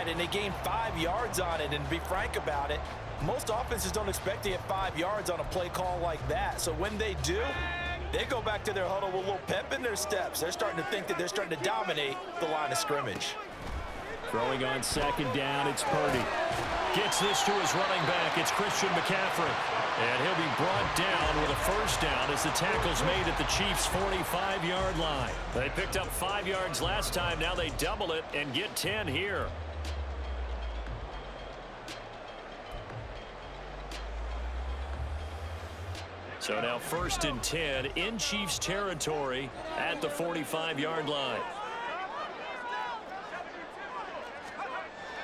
inside, and they gained 5 yards on it. And to be frank about it, most offenses don't expect to get 5 yards on a play call like that. So when they do, they go back to their huddle with a little pep in their steps. They're starting to think that they're starting to dominate the line of scrimmage. Throwing on second down, it's Purdy. Gets this to his running back. It's Christian McCaffrey. And he'll be brought down with a first down as the tackle's made at the Chiefs' 45-yard line. They picked up 5 yards last time. Now they double it and get 10 here. So now 1st and 10 in Chiefs territory at the 45-yard line.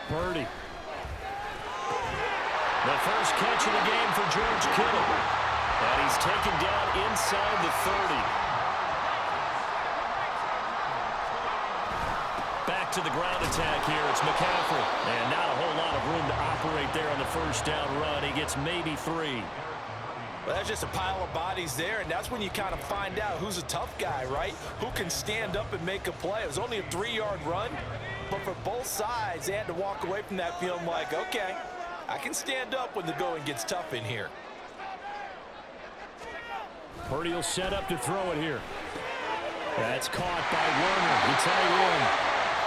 Purdy. The first catch of the game for George Kittle. And he's taken down inside the 30. Back to the ground attack here. It's McCaffrey. And not a whole lot of room to operate there on the first down run. He gets maybe 3. Well, that's just a pile of bodies there, and that's when you kind of find out who's a tough guy, right? Who can stand up and make a play. It was only a 3-yard run, but for both sides, they had to walk away from that feeling like, okay, I can stand up when the going gets tough in here. Purdy will set up to throw it here. That's caught by Werner, the tight end.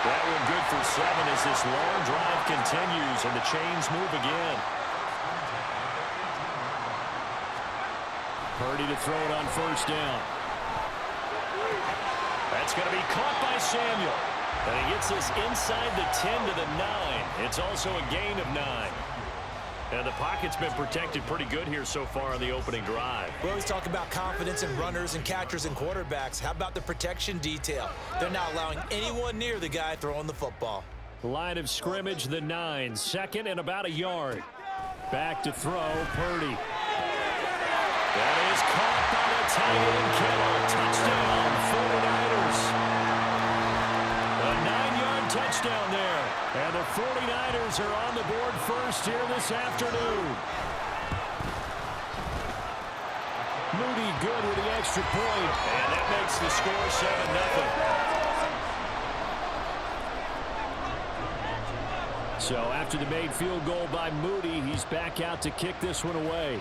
That one good for 7 as this long drive continues and the chains move again. Purdy to throw it on first down. That's going to be caught by Samuel. And he gets this inside the 10 to the 9. It's also a gain of 9. And the pocket's been protected pretty good here so far on the opening drive. We always talk about confidence in runners and catchers and quarterbacks. How about the protection detail? They're not allowing anyone near the guy throwing the football. Line of scrimmage, the 9. 2nd and about a yard. Back to throw, Purdy. That is caught by the tight end, Kittle. Touchdown, 49ers. A 9-yard touchdown there. And the 49ers are on the board first here this afternoon. Moody good with the extra point. And that makes the score 7-0. So after the made field goal by Moody, he's back out to kick this one away.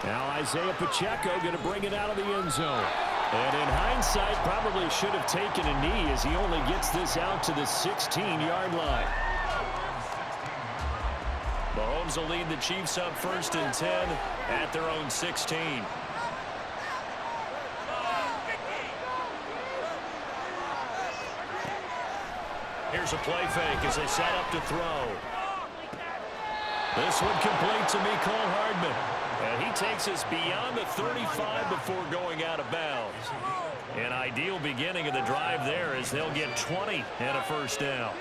Now Isaiah Pacheco going to bring it out of the end zone. And in hindsight, probably should have taken a knee as he only gets this out to the 16-yard line. Mahomes will lead the Chiefs up 1st and 10 at their own 16. Here's a play fake as they set up to throw. This one complete to Mecole Hardman. And he takes us beyond the 35 before going out of bounds. An ideal beginning of the drive there as they'll get 20 and a first down.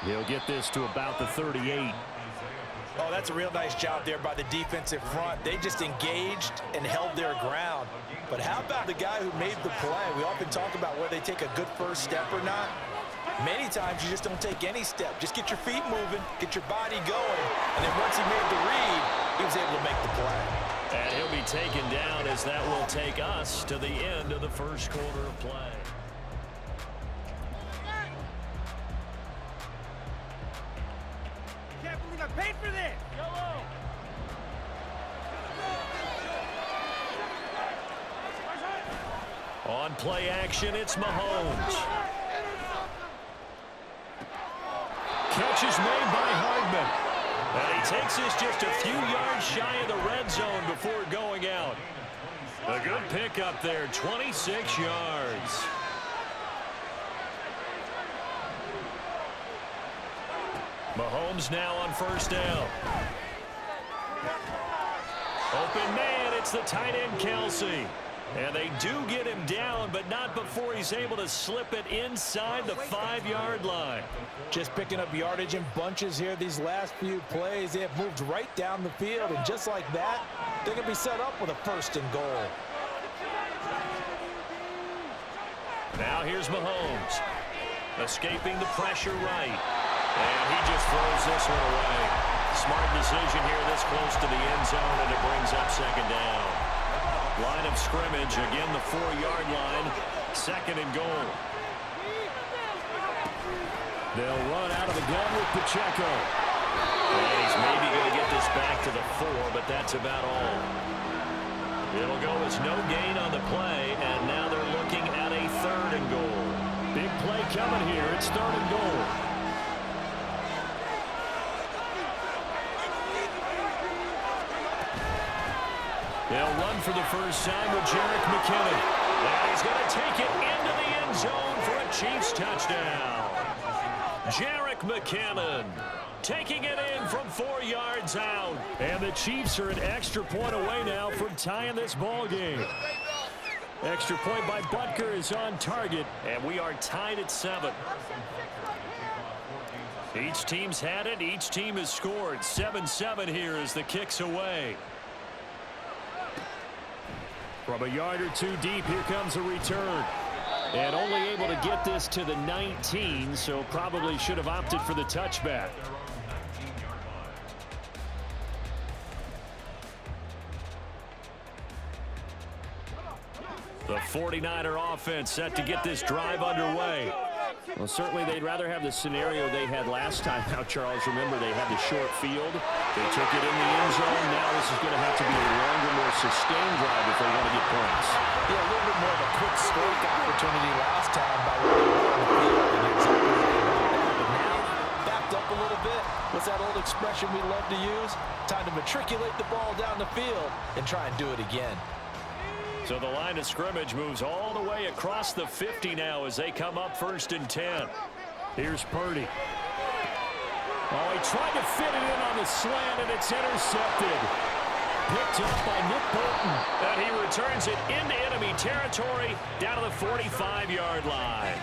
He'll get this to about the 38. Oh, that's a real nice job there by the defensive front. They just engaged and held their ground. But how about the guy who made the play? We often talk about whether they take a good first step or not. Many times you just don't take any step. Just get your feet moving, get your body going, and then once he made the read, he was able to make the play. And he'll be taken down as that will take us to the end of the first quarter of play. Can't believe I paid for this! Yellow! On play action, it's Mahomes. Catch is made by Hardman. And he takes this just a few yards shy of the red zone before going out. A good pickup there, 26 yards. Mahomes now on first down. Open man, it's the tight end Kelsey. And they do get him down, but not before he's able to slip it inside the 5-yard line. Just picking up yardage in bunches here these last few plays. They have moved right down the field, and just like that, they're going to be set up with a 1st and goal. Now here's Mahomes. Escaping the pressure right. And he just throws this one away. Smart decision here this close to the end zone, and it brings up 2nd down. Line of scrimmage, again the 4-yard line. 2nd and goal. They'll run out of the gun with Pacheco. And he's maybe going to get this back to the 4, but that's about all. It'll go as no gain on the play, and now they're looking at a 3rd and goal. Big play coming here. It's 3rd and goal. They'll run for the first time with Jerick McKinnon. And he's going to take it into the end zone for a Chiefs touchdown. Jerick McKinnon taking it in from 4 yards out. And the Chiefs are an extra point away now from tying this ball game. Extra point by Butker is on target, and we are tied at 7. Each team's had it. Each team has scored. 7-7 here as the kick's away. From a yard or 2 deep, here comes a return. And only able to get this to the 19, so probably should have opted for the touchback. The 49er offense set to get this drive underway. Well, certainly they'd rather have the scenario they had last time. Now, Charles, remember, they had the short field. They took it in the end zone. Now this is going to have to be a longer, more sustained drive if they want to get points. Yeah, a little bit more of a quick strike opportunity last time by what they were on the field. And you're exactly right about that. But now, backed up a little bit. What's that old expression we love to use? Time to matriculate the ball down the field and try and do it again. So the line of scrimmage moves all the way across the 50 now as they come up 1st and 10. Here's Purdy. Oh, he tried to fit it in on the slant, and it's intercepted. Picked up by Nick Bolton. And he returns it into enemy territory down to the 45-yard line.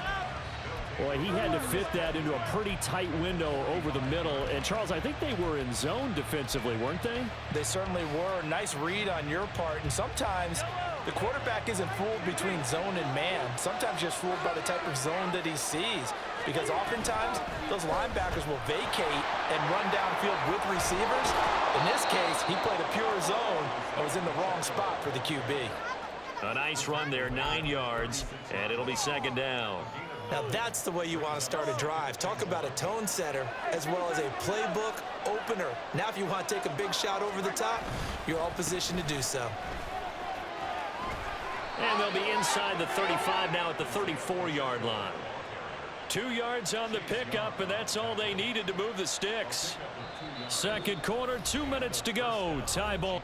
Boy, he had to fit that into a pretty tight window over the middle. And, Charles, I think they were in zone defensively, weren't they? They certainly were. Nice read on your part. And sometimes the quarterback isn't fooled between zone and man. Sometimes just fooled by the type of zone that he sees. Because oftentimes, those linebackers will vacate and run downfield with receivers. In this case, he played a pure zone and was in the wrong spot for the QB. A nice run there, 9 yards, and it'll be 2nd down. Now that's the way you want to start a drive. Talk about a tone setter as well as a playbook opener. Now if you want to take a big shot over the top, you're all positioned to do so. And they'll be inside the 35 now at the 34-yard line. 2 yards on the pickup, and that's all they needed to move the sticks. 2nd quarter, 2 minutes to go. Tie ball.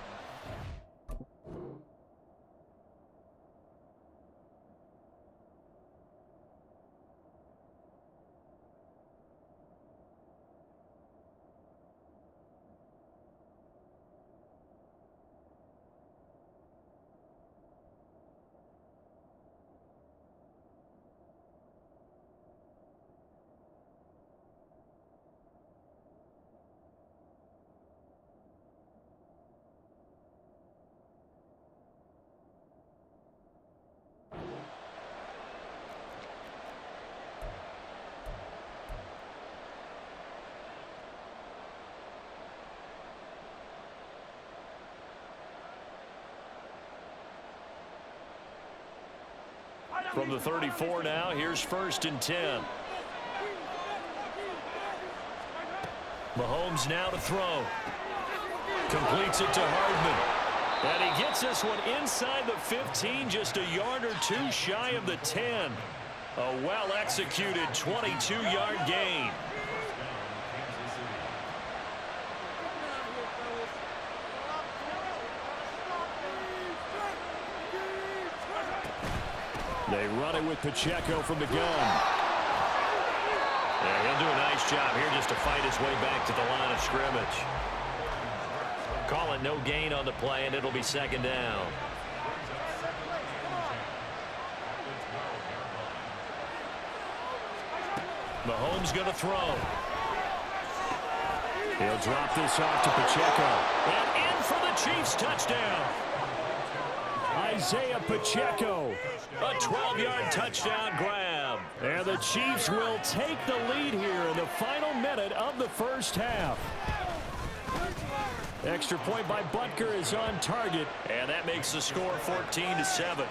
From the 34 now, here's 1st and 10. Mahomes now to throw. Completes it to Hardman. And he gets this one inside the 15, just a yard or 2 shy of the 10. A well-executed 22-yard gain. They run it with Pacheco from the gun. Yeah, he'll do a nice job here just to fight his way back to the line of scrimmage. Call it no gain on the play, and it'll be 2nd down. Mahomes going to throw. He'll drop this off to Pacheco. And in for the Chiefs touchdown. Isaiah Pacheco. A 12-yard touchdown grab. And the Chiefs will take the lead here in the final minute of the 1st half. Extra point by Butker is on target, and that makes the score 14-7.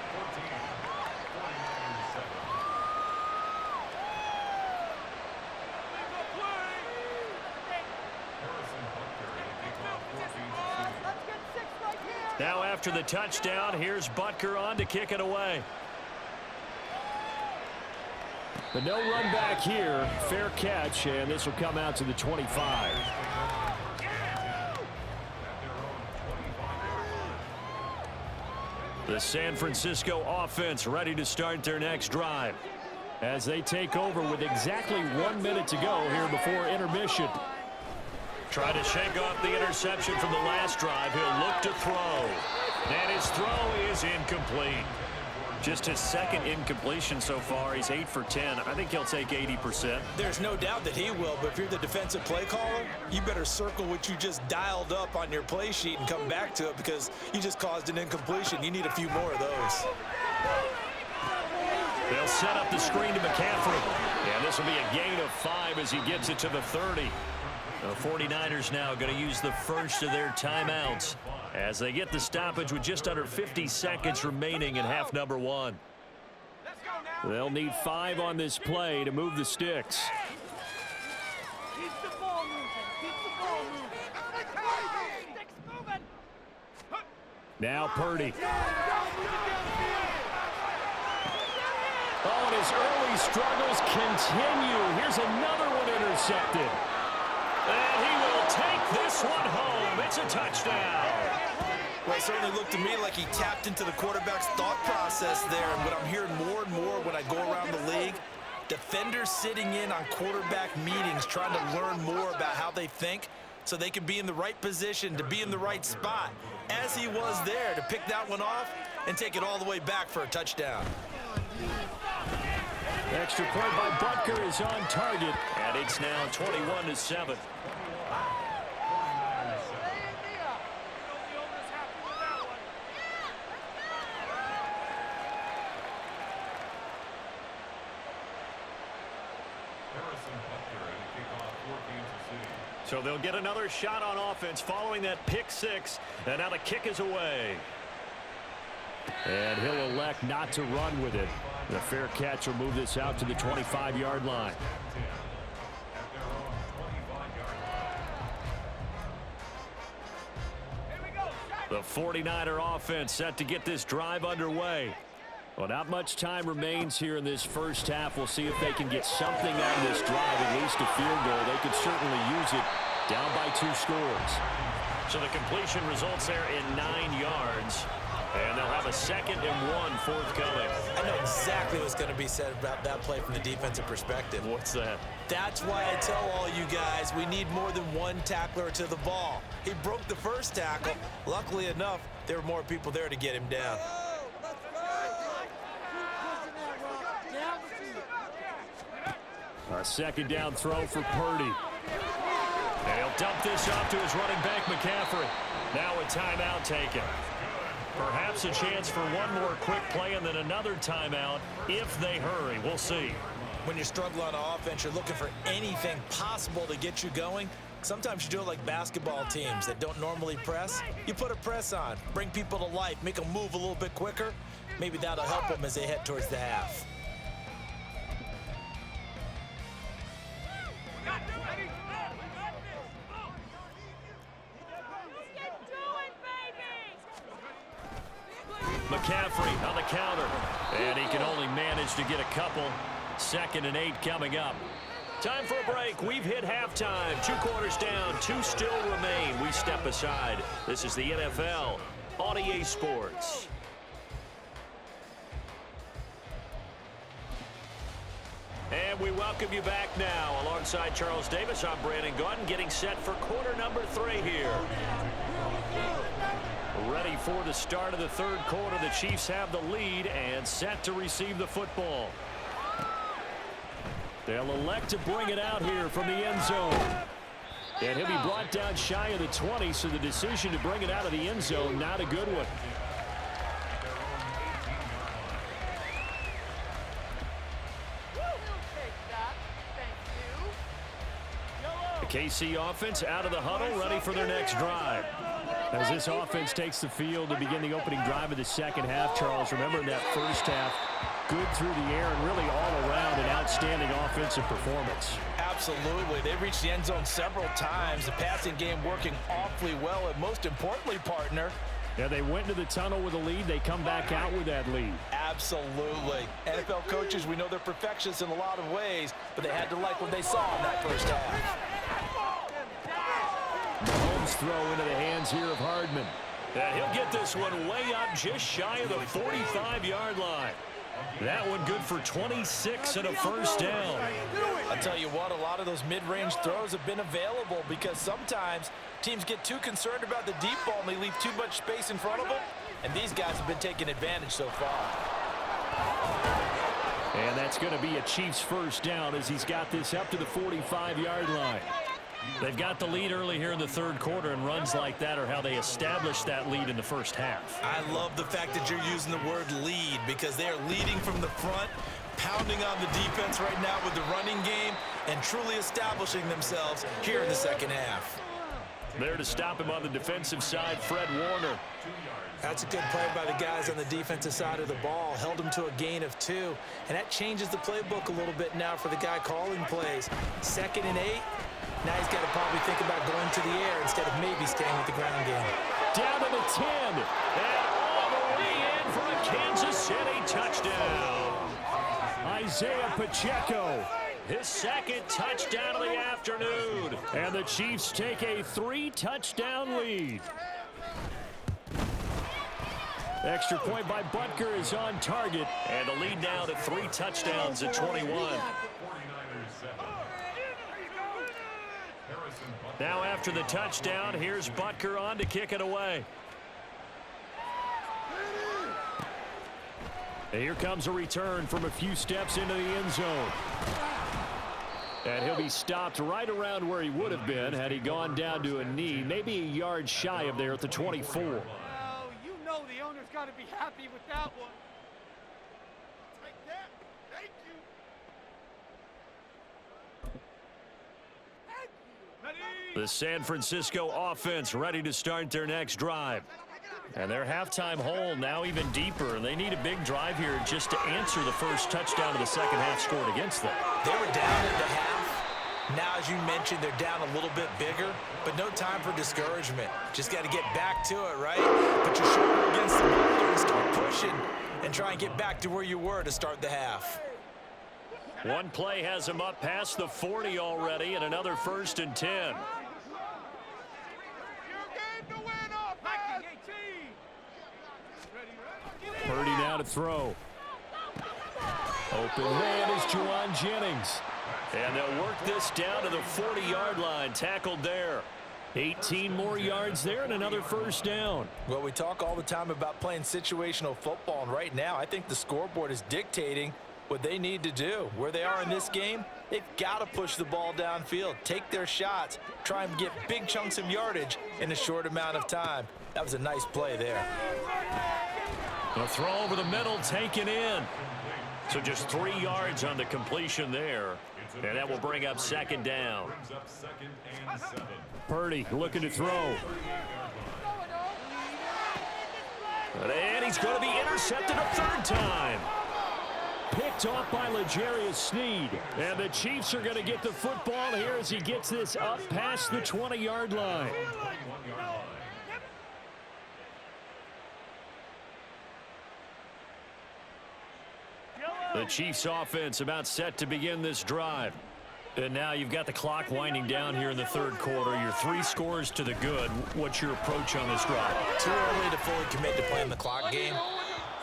Now after the touchdown, here's Butker on to kick it away. But no run back here. Fair catch, and this will come out to the 25. The San Francisco offense ready to start their next drive as they take over with exactly 1 minute to go here before intermission. Try to shake off the interception from the last drive. He'll look to throw. And his throw is incomplete. Just his second incompletion so far. He's 8 for 10. I think he'll take 80%. There's no doubt that he will, but if you're the defensive play caller, you better circle what you just dialed up on your play sheet and come back to it because you just caused an incompletion. You need a few more of those. They'll set up the screen to McCaffrey. And this will be a gain of 5 as he gets it to the 30. The 49ers now going to use the first of their timeouts as they get the stoppage with just under 50 seconds remaining in half number 1. They'll need 5 on this play to move the sticks. Keep the ball moving. Keep the ball moving. Sticks moving. Now Purdy. Oh, and his early struggles continue. Here's another one intercepted. And he will take this one home. It's a touchdown. Well, it certainly looked to me like he tapped into the quarterback's thought process there. And what I'm hearing more and more when I go around the league, defenders sitting in on quarterback meetings trying to learn more about how they think so they can be in the right position to be in the right spot, as he was there to pick that one off and take it all the way back for a touchdown. Extra point by Butker is on target, and it's now 21-7. So they'll get another shot on offense following that pick 6, and now the kick is away. And he'll elect not to run with it. The fair catch will move this out to the 25-yard line. The 49er offense set to get this drive underway. Well, not much time remains here in this first half. We'll see if they can get something out of this drive, at least a field goal. They could certainly use it down by 2 scores. So the completion results there in 9 yards. And they'll have a 2nd and 1 forthcoming. I know exactly what's going to be said about that play from the defensive perspective. What's that? That's why I tell all you guys we need more than one tackler to the ball. He broke the first tackle. Luckily enough, there were more people there to get him down. A 2nd down throw for Purdy. And he'll dump this off to his running back, McCaffrey. Now a timeout taken. Perhaps a chance for one more quick play and then another timeout if they hurry. We'll see. When you struggle on offense, you're looking for anything possible to get you going. Sometimes you do it like basketball teams that don't normally press. You put a press on, bring people to life, make them move a little bit quicker. Maybe that'll help them as they head towards the half. McCaffrey on the counter, and he can only manage to get a couple. 2nd and 8 coming up. Time for a break. We've hit halftime. 2 quarters down, 2 still remain. We step aside. This is the NFL on EA Sports. And we welcome you back now. Alongside Charles Davis, I'm Brandon Gautin, getting set for quarter number 3 here. Ready for the start of the 3rd quarter. The Chiefs have the lead and set to receive the football. They'll elect to bring it out here from the end zone. And he'll be brought down shy of the 20, so the decision to bring it out of the end zone, not a good one. KC offense out of the huddle, ready for their next drive. As this offense takes the field to begin the opening drive of the second half, Charles, remember in that first half, good through the air and really all around an outstanding offensive performance. Absolutely. They reached the end zone several times. The passing game working awfully well, and most importantly, partner, yeah, they went into the tunnel with a lead. They come back out with that lead. absolutely. NFL coaches, we know they're perfectionists in a lot of ways, but they had to like what they saw in that first half. Mahomes throw into the hands here of Hardman. And he'll get this one way up just shy of the 45-yard line. That one good for 26 and a first down. I'll tell you what, a lot of those mid-range throws have been available because sometimes teams get too concerned about the deep ball and they leave too much space in front of them, and these guys have been taking advantage so far. And that's going to be a Chiefs first down as he's got this up to the 45-yard line. They've got the lead early here in the third quarter, and runs like that are how they established that lead in the first half. I love the fact that you're using the word lead because they are leading from the front, pounding on the defense right now with the running game, and truly establishing themselves here in the second half. There to stop him on the defensive side, Fred Warner. That's a good play by the guys on the defensive side of the ball. Held him to a gain of 2, and that changes the playbook a little bit now for the guy calling plays. 2nd and 8. Now he's got to probably think about going to the air instead of maybe staying with the ground game. Down to the 10. And all the way in for a Kansas City touchdown. Isaiah Pacheco, his second touchdown of the afternoon. And the Chiefs take a 3-touchdown lead. Extra point by Butker is on target. And the lead now to 3 touchdowns at 21. Now after the touchdown, here's Butker on to kick it away. And here comes a return from a few steps into the end zone. And he'll be stopped right around where he would have been had he gone down to a knee, maybe a yard shy of there at the 24. Well, you know the owner's got to be happy with that one. Take that. Thank you. The San Francisco offense ready to start their next drive. And their halftime hole now even deeper. They need a big drive here just to answer the first touchdown of the second half scored against them. They were down at the half. Now, as you mentioned, they're down a little bit bigger, but no time for discouragement. Just got to get back to it, right? Put your shoulder against the boulder and start pushing and try and get back to where you were to start the half. One play has him up past the 40 already, and another 1st and 10. Purdy now to throw. Open man is Juwan Jennings. And they'll work this down to the 40-yard line. Tackled there. 18 more yards there and another first down. Well, we talk all the time about playing situational football, and right now I think the scoreboard is dictating what they need to do. Where they are in this game, they've got to push the ball downfield, take their shots, try and get big chunks of yardage in a short amount of time. That was a nice play there. A throw over the middle taken in. So just 3 yards on the completion there. And that will bring up 2nd down. Purdy looking to throw. And he's going to be intercepted a 3rd time. Picked off by L'Jarius Sneed. And the Chiefs are going to get the football here as he gets this up past the 20-yard line. The Chiefs offense about set to begin this drive. And now you've got the clock winding down here in the third quarter. Your 3 scores to the good. What's your approach on this drive? Too early to fully commit to playing the clock game.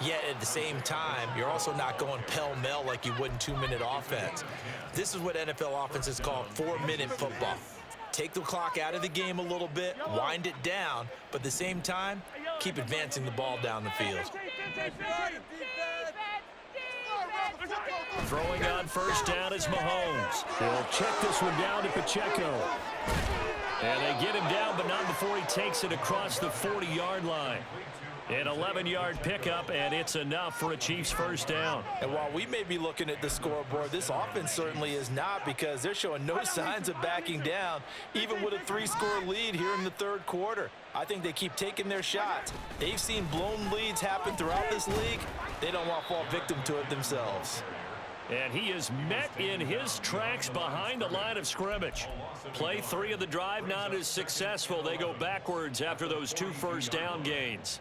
Yet at the same time, you're also not going pell-mell like you would in 2-minute offense. This is what NFL offenses call 4-minute football. Take the clock out of the game a little bit, wind it down, but at the same time, keep advancing the ball down the field. Throwing on first down is Mahomes. They'll check this one down to Pacheco. And they get him down, but not before he takes it across the 40-yard line. An 11-yard pickup, and it's enough for a Chiefs first down. And while we may be looking at the scoreboard, this offense certainly is not, because they're showing no signs of backing down, even with a 3-score lead here in the third quarter. I think they keep taking their shots. They've seen blown leads happen throughout this league. They don't want to fall victim to it themselves. And he is met in his tracks behind the line of scrimmage. Play 3 of the drive not as successful. They go backwards after those 2 first down gains.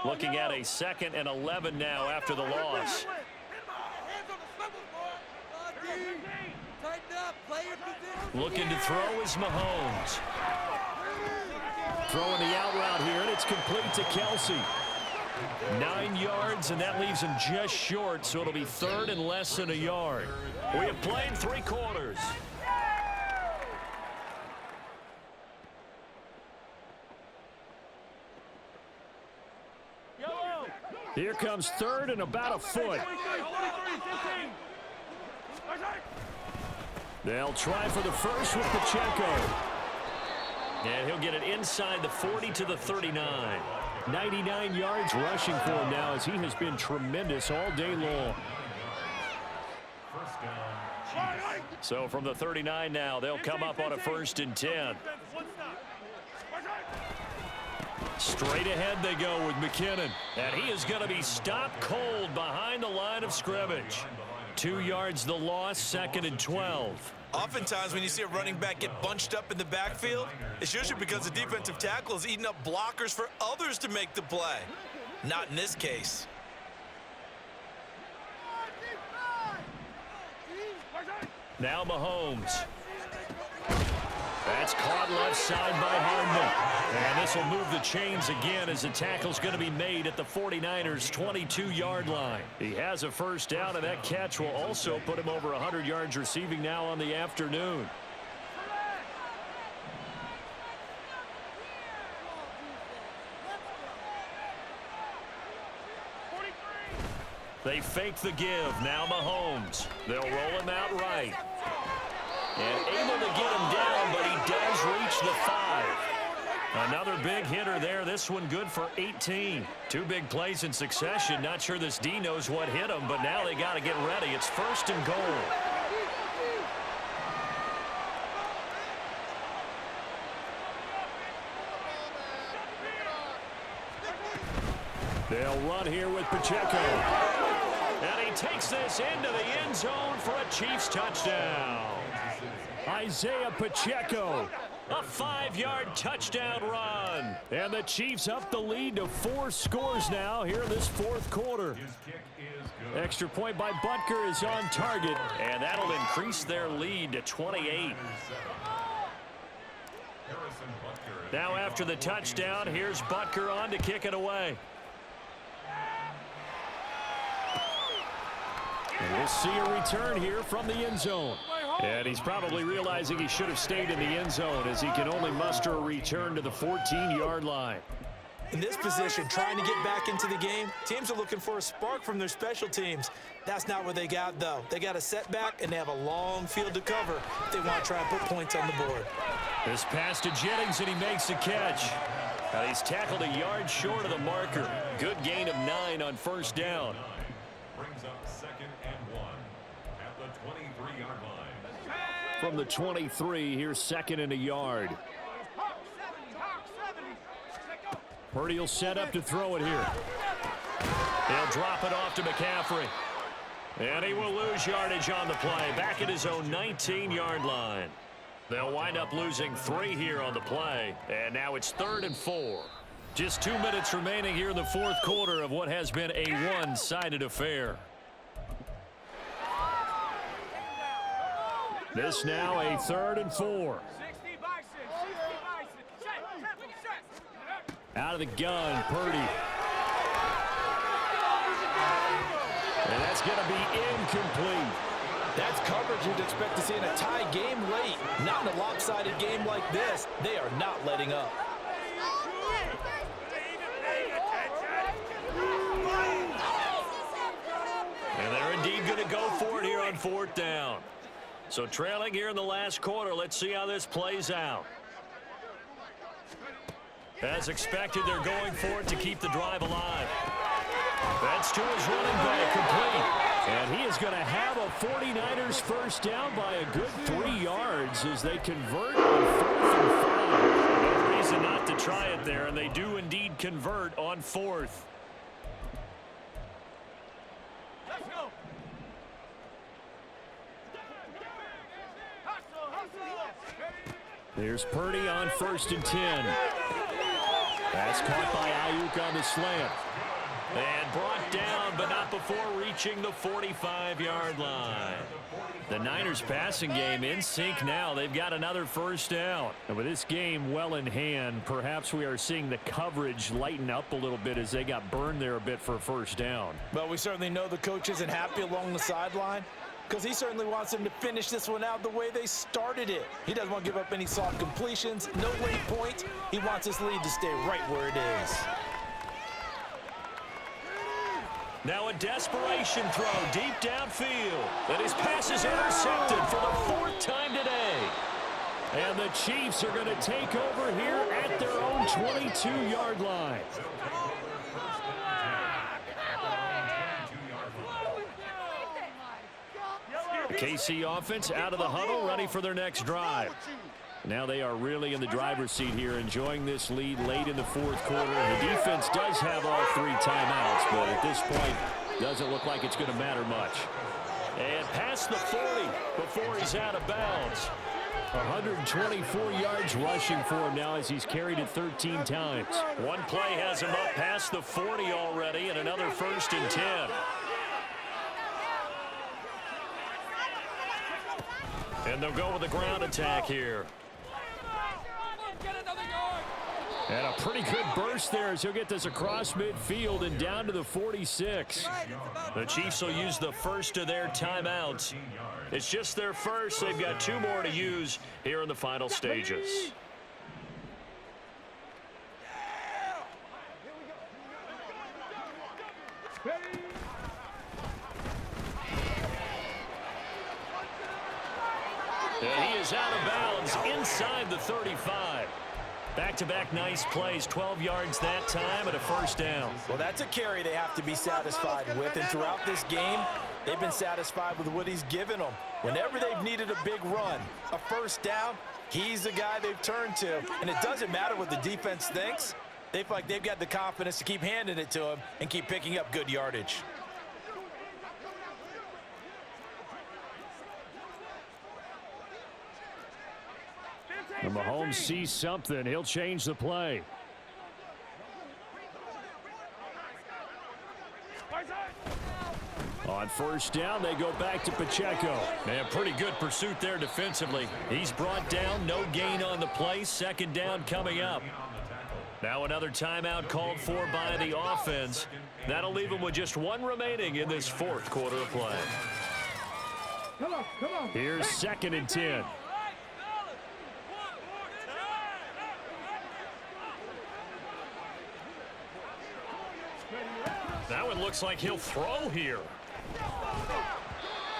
Looking at a 2nd and 11 now after the loss. Looking to throw is Mahomes. Throwing the out route here, and it's complete to Kelsey. 9 yards, and that leaves him just short, so it'll be 3rd and less than a yard. We have played 3 quarters. Here comes 3rd and about a foot. They'll try for the first with Pacheco. And he'll get it inside the 40 to the 39. 99 yards rushing for him now, as he has been tremendous all day long. So from the 39 now, they'll come up on a 1st and 10. Straight ahead they go with McKinnon. And he is going to be stopped cold behind the line of scrimmage. 2 yards the loss, 2nd and 12. Oftentimes when you see a running back get bunched up in the backfield, it's usually because the defensive tackle is eating up blockers for others to make the play. Not in this case. Now Mahomes. That's caught left side by Hardman. And this will move the chains again, as the tackle's going to be made at the 49ers' 22-yard line. He has a first down, and that catch will also put him over 100 yards receiving now on the afternoon. They fake the give. Now Mahomes. They'll roll him out right. And able to get him down, but he does reach the 5. Another big hitter there. This one good for 18. 2 big plays in succession. Not sure this D knows what hit him, but now they got to get ready. It's 1st and goal. They'll run here with Pacheco. And he takes this into the end zone for a Chiefs touchdown. Isaiah Pacheco, a 5-yard touchdown run. And the Chiefs up the lead to 4 scores now here in this 4th quarter. Extra point by Butker is on target, and that'll increase their lead to 28. Now after the touchdown, here's Butker on to kick it away. And we'll see a return here from the end zone. And he's probably realizing he should have stayed in the end zone, as he can only muster a return to the 14-yard line. In this position, trying to get back into the game, teams are looking for a spark from their special teams. That's not what they got, though. They got a setback, and they have a long field to cover if they want to try and put points on the board. This pass to Jennings, and he makes the catch. And he's tackled a yard short of the marker. Good gain of 9 on first down. Brings up 2nd and 1 at the 23-yard line. From the 23, here's 2nd and a yard. Purdy will set up to throw it here. He'll drop it off to McCaffrey. And he will lose yardage on the play, back at his own 19-yard line. They'll wind up losing 3 here on the play. And now it's 3rd and 4. Just 2 minutes remaining here in the 4th quarter of what has been a one-sided affair. This now a 3rd and 4. Out of the gun, Purdy. And that's going to be incomplete. That's coverage you'd expect to see in a tie game late. Not in a lopsided game like this. They are not letting up. And they're indeed going to go for it here on 4th down. So trailing here in the last quarter, let's see how this plays out. As expected, they're going for it to keep the drive alive. That's to his running back, complete. And he is going to have a 49ers first down by a good 3 yards as they convert on 4th and 5. No reason not to try it there, and they do indeed convert on 4th. Let's go. There's Purdy on 1st and 10. That's caught by Ayuk on the slant. And brought down, but not before reaching the 45-yard line. The Niners passing game in sync now. They've got another first down. And with this game well in hand, perhaps we are seeing the coverage lighten up a little bit as they got burned there a bit for a first down. Well, we certainly know the coach isn't happy along the sideline because he certainly wants them to finish this one out the way they started it. He doesn't want to give up any soft completions, no late points. He wants his lead to stay right where it is. Now a desperation throw deep downfield. And his pass is intercepted for the 4th time today. And the Chiefs are going to take over here at their own 22-yard line. The KC offense out of the huddle, ready for their next drive. Now they are really in the driver's seat here, enjoying this lead late in the 4th quarter. The defense does have all 3 timeouts, but at this point, doesn't look like it's going to matter much. And past the 40 before he's out of bounds. 124 yards rushing for him now as he's carried it 13 times. One play has him up past the 40 already, and another 1st and 10. And they'll go with a ground attack here. And a pretty good burst there as he'll get this across midfield and down to the 46. The Chiefs will use the first of their timeouts. It's just their first. They've got 2 more to use here in the final stages. And he is out of bounds inside the 35. Back-to-back nice plays, 12 yards that time and a first down. Well, that's a carry they have to be satisfied with, and throughout this game, they've been satisfied with what he's given them. Whenever they've needed a big run, a first down, he's the guy they've turned to. And it doesn't matter what the defense thinks. They feel like they've got the confidence to keep handing it to him and keep picking up good yardage. And Mahomes sees something. He'll change the play. On first down, they go back to Pacheco. Man, pretty good pursuit there defensively. He's brought down, no gain on the play. 2nd down coming up. Now another timeout called for by the offense. That'll leave them with just 1 remaining in this 4th quarter of play. Here's 2nd and 10. That one looks like he'll throw here.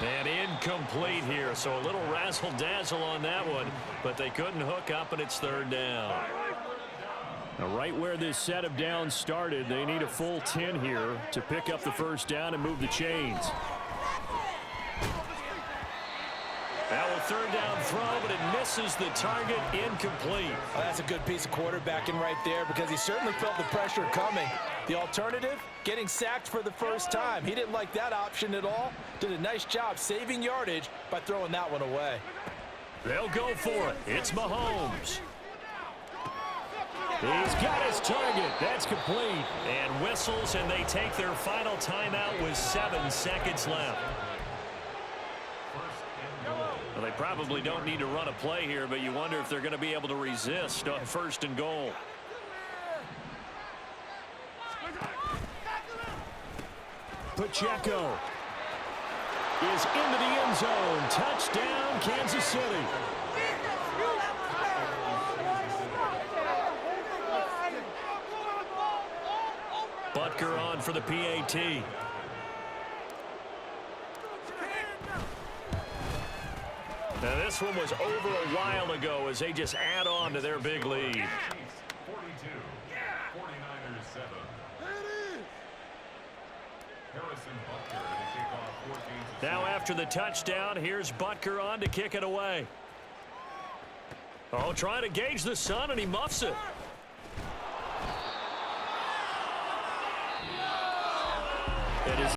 And incomplete here, so a little razzle-dazzle on that one, but they couldn't hook up, and it's 3rd down. Now, right where this set of downs started, they need a full 10 here to pick up the first down and move the chains. Now a 3rd down throw, but it misses the target, incomplete. Well, that's a good piece of quarterbacking right there because he certainly felt the pressure coming. The alternative, getting sacked for the first time. He didn't like that option at all. Did a nice job saving yardage by throwing that one away. They'll go for it. It's Mahomes. He's got his target. That's complete. And whistles, and they take their final timeout with 7 seconds left. Well, they probably don't need to run a play here, but you wonder if they're going to be able to resist on 1st and goal. Pacheco is into the end zone. Touchdown, Kansas City. Butker on for the PAT. Now this one was over a while ago as they just add on to their big lead. 42. Now after the touchdown, here's Butker on to kick it away. Oh, trying to gauge the sun, and he muffs it.